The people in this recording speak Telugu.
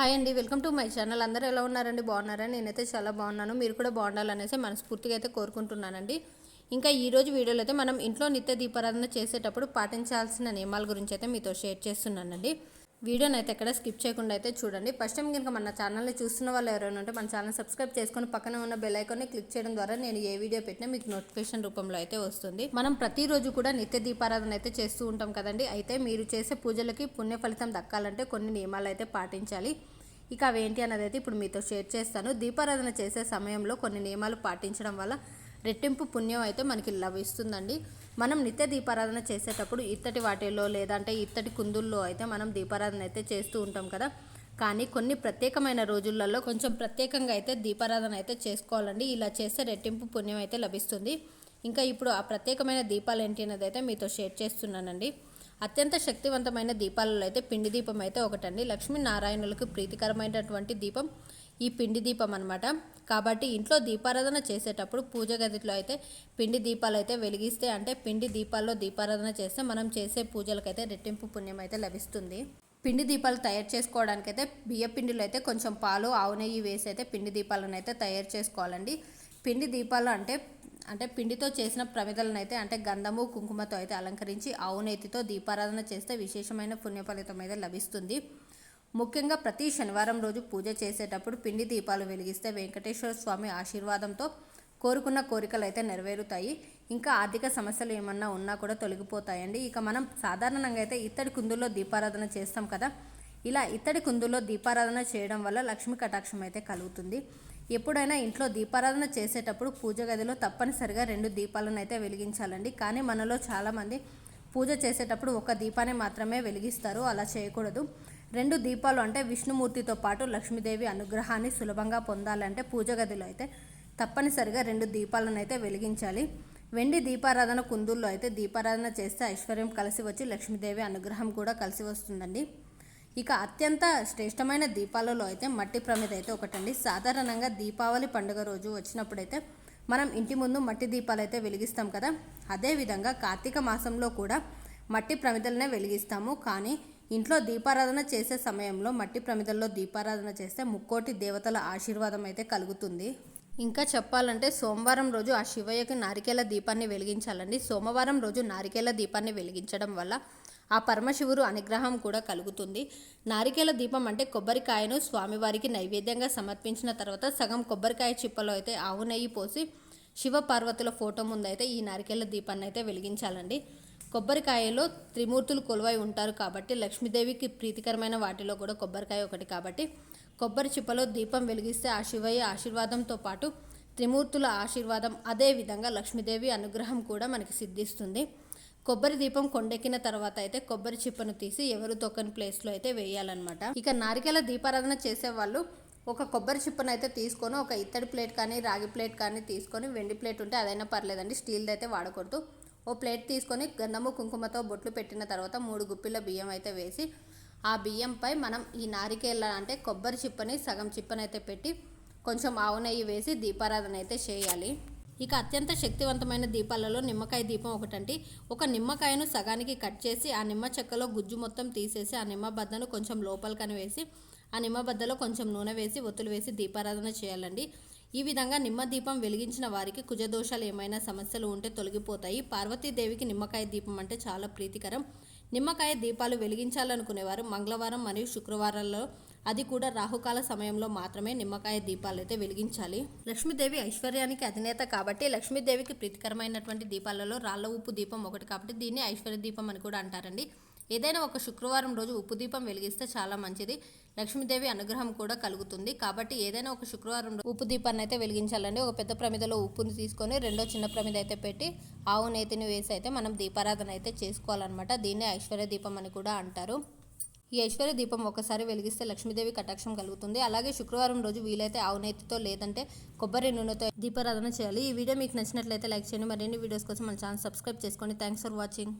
హాయ్ అండి, వెల్కమ్ టు మై ఛానల్. అందరూ ఎలా ఉన్నారండి? బాగున్నారని నేనైతే చాలా బాగున్నాను. మీరు కూడా బాగుండాలనేసి మనస్ఫూర్తిగా అయితే కోరుకుంటున్నానండి. ఇంకా ఈరోజు వీడియోలో అయితే మనం ఇంట్లో నిత్య దీపారాధన చేసేటప్పుడు పాటించాల్సిన నియమాల గురించి అయితే మీతో షేర్ చేస్తున్నానండి. వీడియోని అయితే ఎక్కడ స్కిప్ చేయకుండా అయితే చూడండి. ఫస్ట్ టైం కనుక మన ఛానల్ని చూస్తున్న వాళ్ళు ఎవరైనా ఉంటే మన ఛానల్ సబ్స్క్రైబ్ చేసుకొని పక్కన ఉన్న బెల్ ఐకాన్ని క్లిక్ చేయడం ద్వారా నేను ఏ వీడియో పెట్టినా మీకు నోటిఫికేషన్ రూపంలో అయితే వస్తుంది. మనం ప్రతిరోజు కూడా నిత్య దీపారాధన అయితే చేస్తూ ఉంటాం కదండి. అయితే మీరు చేసే పూజలకి పుణ్య ఫలితం దక్కాలంటే కొన్ని నియమాలు అయితే పాటించాలి. ఇక అవేంటి అన్నది అయితే ఇప్పుడు మీతో షేర్ చేస్తాను. దీపారాధన చేసే సమయంలో కొన్ని నియమాలు పాటించడం వల్ల రెట్టింపు పుణ్యం అయితే మనకి లభిస్తుందండి. మనం నిత్య దీపారాధన చేసేటప్పుడు ఇత్తడి వాటిల్లో లేదంటే ఇత్తడి కుందుల్లో అయితే మనం దీపారాధన అయితే చేస్తూ ఉంటాం కదా. కానీ కొన్ని ప్రత్యేకమైన రోజులలో కొంచెం ప్రత్యేకంగా అయితే దీపారాధన అయితే చేసుకోవాలండి. ఇలా చేస్తే రెట్టింపు పుణ్యం అయితే లభిస్తుంది. ఇంకా ఇప్పుడు ఆ ప్రత్యేకమైన దీపాలు ఏంటి అన్నది అయితే మీతో షేర్ చేస్తున్నానండి. అత్యంత శక్తివంతమైన దీపాలలో అయితే పిండి దీపం అయితే ఒకటండి. లక్ష్మీనారాయణులకు ప్రీతికరమైనటువంటి దీపం ఈ పిండి దీపం అనమాట. కాబట్టి ఇంట్లో దీపారాధన చేసేటప్పుడు పూజ గదిలో అయితే పిండి దీపాలు అయితే వెలిగిస్తే అంటే పిండి దీపాల్లో దీపారాధన చేస్తే మనం చేసే పూజలకైతే రెట్టింపు పుణ్యం అయితే లభిస్తుంది. పిండి దీపాలు తయారు చేసుకోవడానికైతే బియ్య పిండిలో అయితే కొంచెం పాలు ఆవు నెయ్యి వేసి అయితే పిండి దీపాలను అయితే తయారు చేసుకోవాలండి. పిండి దీపాలు అంటే పిండితో చేసిన ప్రమిదలను అయితే అంటే గంధము కుంకుమతో అయితే అలంకరించి ఆవు నేతితో దీపారాధన చేస్తే విశేషమైన పుణ్య ఫలితం అయితే లభిస్తుంది. ముఖ్యంగా ప్రతి శనివారం రోజు పూజ చేసేటప్పుడు పిండి దీపాలు వెలిగిస్తే వెంకటేశ్వర స్వామి ఆశీర్వాదంతో కోరుకున్న కోరికలు అయితే నెరవేరుతాయి. ఇంకా ఆర్థిక సమస్యలు ఏమన్నా ఉన్నా కూడా తొలగిపోతాయండి. ఇక మనం సాధారణంగా అయితే ఇత్తడి కుందుల్లో దీపారాధన చేస్తాం కదా. ఇలా ఇత్తడి కుందుల్లో దీపారాధన చేయడం వల్ల లక్ష్మీ కటాక్షం అయితే కలుగుతుంది. ఎప్పుడైనా ఇంట్లో దీపారాధన చేసేటప్పుడు పూజ గదిలో తప్పనిసరిగా 2 దీపాలను అయితే వెలిగించాలండి. కానీ మనలో చాలామంది పూజ చేసేటప్పుడు ఒక దీపాన్ని మాత్రమే వెలిగిస్తారు. అలా చేయకూడదు. 2 దీపాలు అంటే విష్ణుమూర్తితో పాటు లక్ష్మీదేవి అనుగ్రహాన్ని సులభంగా పొందాలంటే పూజ గదిలో అయితే తప్పనిసరిగా 2 దీపాలను అయితే వెలిగించాలి. వెండి దీపారాధన కుందుల్లో అయితే దీపారాధన చేస్తే ఐశ్వర్యం కలిసి వచ్చి లక్ష్మీదేవి అనుగ్రహం కూడా కలిసి వస్తుందండి. ఇక అత్యంత శ్రేష్టమైన దీపాలలో అయితే మట్టి ప్రమిద అయితే ఒకటండి. సాధారణంగా దీపావళి పండుగ రోజు వచ్చినప్పుడైతే మనం ఇంటి ముందు మట్టి దీపాలు అయితే వెలిగిస్తాం కదా. అదేవిధంగా కార్తీక మాసంలో కూడా మట్టి ప్రమిదలనే వెలిగిస్తాము. కానీ ఇంట్లో దీపారాధన చేసే సమయంలో మట్టి ప్రమిదల్లో దీపారాధన చేస్తే ముక్కోటి దేవతల ఆశీర్వాదం అయితే కలుగుతుంది. ఇంకా చెప్పాలంటే సోమవారం రోజు ఆ శివయ్యకి నారికేల దీపాన్ని వెలిగించాలండి. సోమవారం రోజు నారికేల దీపాన్ని వెలిగించడం వల్ల ఆ పరమశివుడు అనుగ్రహం కూడా కలుగుతుంది. నారికేల దీపం అంటే కొబ్బరికాయను స్వామివారికి నైవేద్యంగా సమర్పించిన తర్వాత సగం కొబ్బరికాయ చిప్పలో అయితే ఆవు నెయ్యి పోసి శివ పార్వతుల ఫోటో ముందైతే ఈ నారికేల దీపాన్ని అయితే వెలిగించాలండి. కొబ్బరికాయలో త్రిమూర్తులు కొలువై ఉంటారు కాబట్టి లక్ష్మీదేవికి ప్రీతికరమైన వాటిలో కూడా కొబ్బరికాయ ఒకటి కాబట్టి కొబ్బరి చిప్పలో దీపం వెలిగిస్తే ఆ శివయ్య ఆశీర్వాదంతో పాటు త్రిమూర్తుల ఆశీర్వాదం అదేవిధంగా లక్ష్మీదేవి అనుగ్రహం కూడా మనకి సిద్ధిస్తుంది. కొబ్బరి దీపం కొండెక్కిన తర్వాత అయితే కొబ్బరి చిప్పను తీసి ఎవరు తొక్కని ప్లేస్లో అయితే వేయాలన్నమాట. ఇక నారికేల దీపారాధన చేసేవాళ్ళు ఒక కొబ్బరి చిప్పను అయితే తీసుకొని ఒక ఇత్తడి ప్లేట్ కానీ రాగి ప్లేట్ కానీ తీసుకొని, వెండి ప్లేట్ ఉంటే అదైనా పర్లేదండి, స్టీల్ది అయితే వాడకూడదు. ఓ ప్లేట్ తీసుకొని గంధము కుంకుమతో బొట్లు పెట్టిన తర్వాత 3 గుప్పిళ్ళ బియ్యం అయితే వేసి ఆ బియ్యంపై మనం ఈ నారికేల అంటే కొబ్బరి చిప్పని సగం చిప్పనైతే పెట్టి కొంచెం ఆవు నెయ్యి వేసి దీపారాధన అయితే చేయాలి. ఇక అత్యంత శక్తివంతమైన దీపాలలో నిమ్మకాయ దీపం ఒకటండి. ఒక నిమ్మకాయను సగానికి కట్ చేసి ఆ నిమ్మ చెక్కలో గుజ్జు మొత్తం తీసేసి ఆ నిమ్మ బద్దను కొంచెం లోపలికని వేసి ఆ నిమ్మ బద్దలో కొంచెం నూనె వేసి ఒత్తులు వేసి దీపారాధన చేయాలండి. ఈ విధంగా నిమ్మ దీపం వెలిగించిన వారికి కుజదోషాలు ఏమైనా సమస్యలు ఉంటే తొలగిపోతాయి. పార్వతీదేవికి నిమ్మకాయ దీపం అంటే చాలా ప్రీతికరం. నిమ్మకాయ దీపాలు వెలిగించాలనుకునేవారు మంగళవారం మరియు శుక్రవారాల్లో, అది కూడా రాహుకాల సమయంలో మాత్రమే నిమ్మకాయ దీపాలు అయితే వెలిగించాలి. లక్ష్మీదేవి ఐశ్వర్యానికి అధినేత కాబట్టి లక్ష్మీదేవికి ప్రీతికరమైనటువంటి దీపాలలో రాళ్ల ఉప్పు దీపం ఒకటి కాబట్టి దీన్ని ఐశ్వర్య దీపం అని కూడా అంటారండి. ఏదైనా ఒక శుక్రవారం రోజు ఉప్పు దీపం వెలిగిస్తే చాలా మంచిది. లక్ష్మీదేవి అనుగ్రహం కూడా కలుగుతుంది. కాబట్టి ఏదైనా ఒక శుక్రవారం ఉప్పు దీపాన్ని అయితే వెలిగించాలండి. ఒక పెద్ద ప్రమిదలో ఉప్పుని తీసుకొని రెండో చిన్న ప్రమిద అయితే పెట్టి ఆవు నేతిని వేసి అయితే మనం దీపారాధన అయితే చేసుకోవాలన్నమాట. దీన్నే ఐశ్వర్య దీపం అని కూడా అంటారు. ఈ ఐశ్వర్య దీపం ఒకసారి వెలిగిస్తే లక్ష్మీదేవి కటాక్షం కలుగుతుంది. అలాగే శుక్రవారం రోజు వీలైతే ఆవు నేతితో లేదంటే కొబ్బరి నూనెతో దీపారాధన చేయాలి. ఈ వీడియో మీకు నచ్చినట్లయితే లైక్ చేయండి. మరిన్ని వీడియోస్ కోసం మన ఛానల్ సబ్స్క్రైబ్ చేసుకోండి. Thanks for watching.